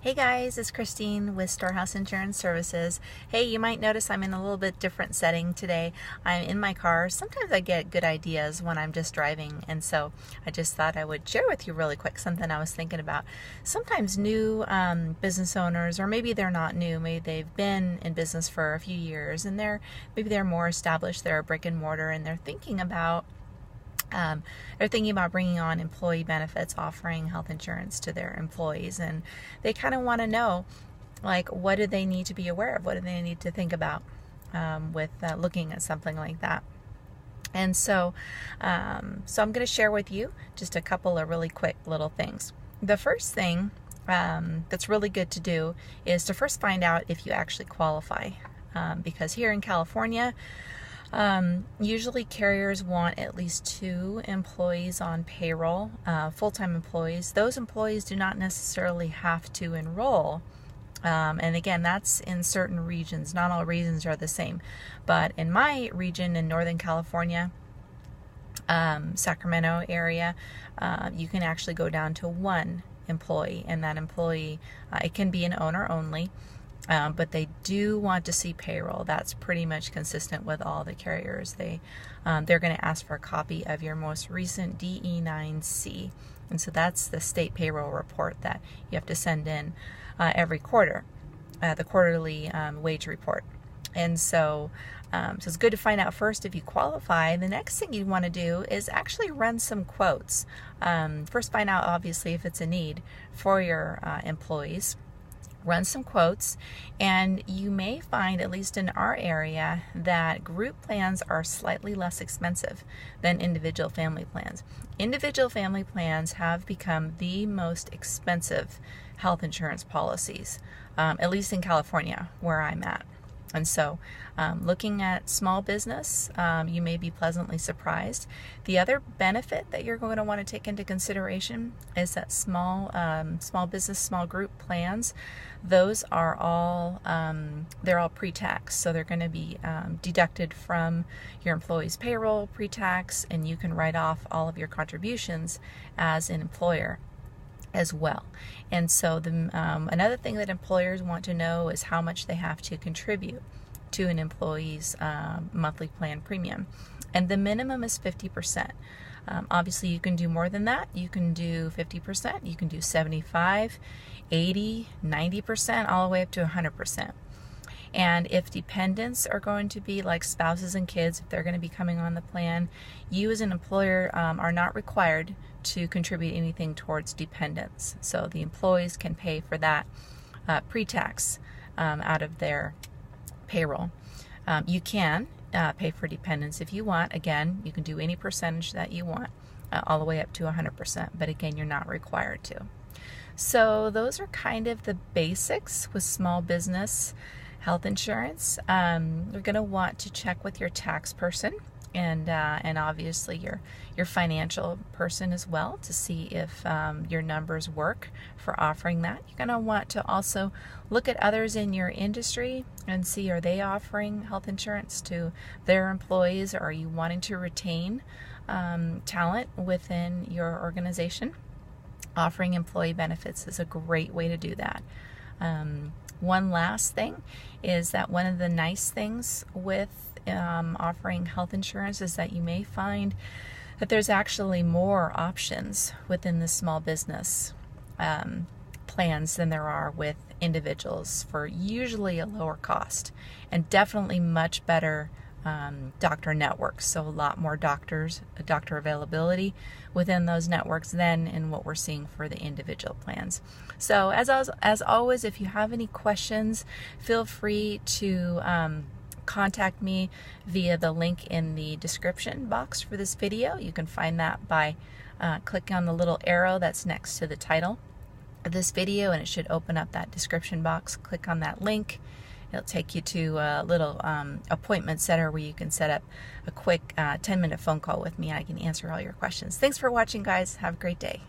Hey guys, it's Christine with Storehouse Insurance Services. Hey, you might notice I'm in a little bit different setting today. I'm in my car. Sometimes I get good ideas when I'm just driving, and so I just thought I would share with you really quick something I was thinking about. Sometimes new business owners, or maybe they're not new, maybe they've been in business for a few years and maybe they're more established, they're a brick and mortar, and they're thinking about bringing on employee benefits, offering health insurance to their employees, and they kind of want to know, like, what do they need to be aware of? What do they need to think about with looking at something like that? And so I'm going to share with you just a couple of really quick little things. The first thing that's really good to do is to first find out if you actually qualify, because here in California, usually carriers want at least 2 employees on payroll, full-time employees. Those employees do not necessarily have to enroll. And again, that's in certain regions. Not all regions are the same. But in my region in Northern California, Sacramento area, you can actually go down to 1 employee. And that employee, it can be an owner only. But they do want to see payroll. That's pretty much consistent with all the carriers. They're going to ask for a copy of your most recent DE9C. And so that's the state payroll report that you have to send in every quarter, the quarterly wage report. And so it's good to find out first if you qualify. The next thing you want to do is actually run some quotes. First, find out, obviously, if it's a need for your employees. Run some quotes, and you may find, at least in our area, that group plans are slightly less expensive than individual family plans. Individual family plans have become the most expensive health insurance policies, at least in California, where I'm at. And so looking at small business, you may be pleasantly surprised. The other benefit that you're going to want to take into consideration is that small business, small group plans, those are all, they're all pre-tax. So they're going to be deducted from your employee's payroll pre-tax, and you can write off all of your contributions as an employer as well. And so another thing that employers want to know is how much they have to contribute to an employee's monthly plan premium. And the minimum is 50%. Obviously, you can do more than that. You can do 50%, you can do 75, 80, 90%, all the way up to 100%. And if dependents are going to be like spouses and kids, if they're going to be coming on the plan, you as an employer are not required to contribute anything towards dependents. So the employees can pay for that pre-tax out of their payroll. You can pay for dependents if you want. Again, you can do any percentage that you want, all the way up to 100%. But again, you're not required to. So those are kind of the basics with small business health insurance. You're going to want to check with your tax person and obviously your financial person as well to see if your numbers work for offering that. You're going to want to also look at others in your industry and see, are they offering health insurance to their employees, or are you wanting to retain talent within your organization? Offering employee benefits is a great way to do that. One last thing is that one of the nice things with offering health insurance is that you may find that there's actually more options within the small business plans than there are with individuals, for usually a lower cost, and definitely much better doctor networks. So a lot more doctor availability within those networks than in what we're seeing for the individual plans. So as always, if you have any questions, feel free to contact me via the link in the description box for this video. You can find that by clicking on the little arrow that's next to the title of this video, and it should open up that description box. Click on that link. It'll take you to a little appointment setter where you can set up a quick 10-minute phone call with me. I can answer all your questions. Thanks for watching, guys. Have a great day.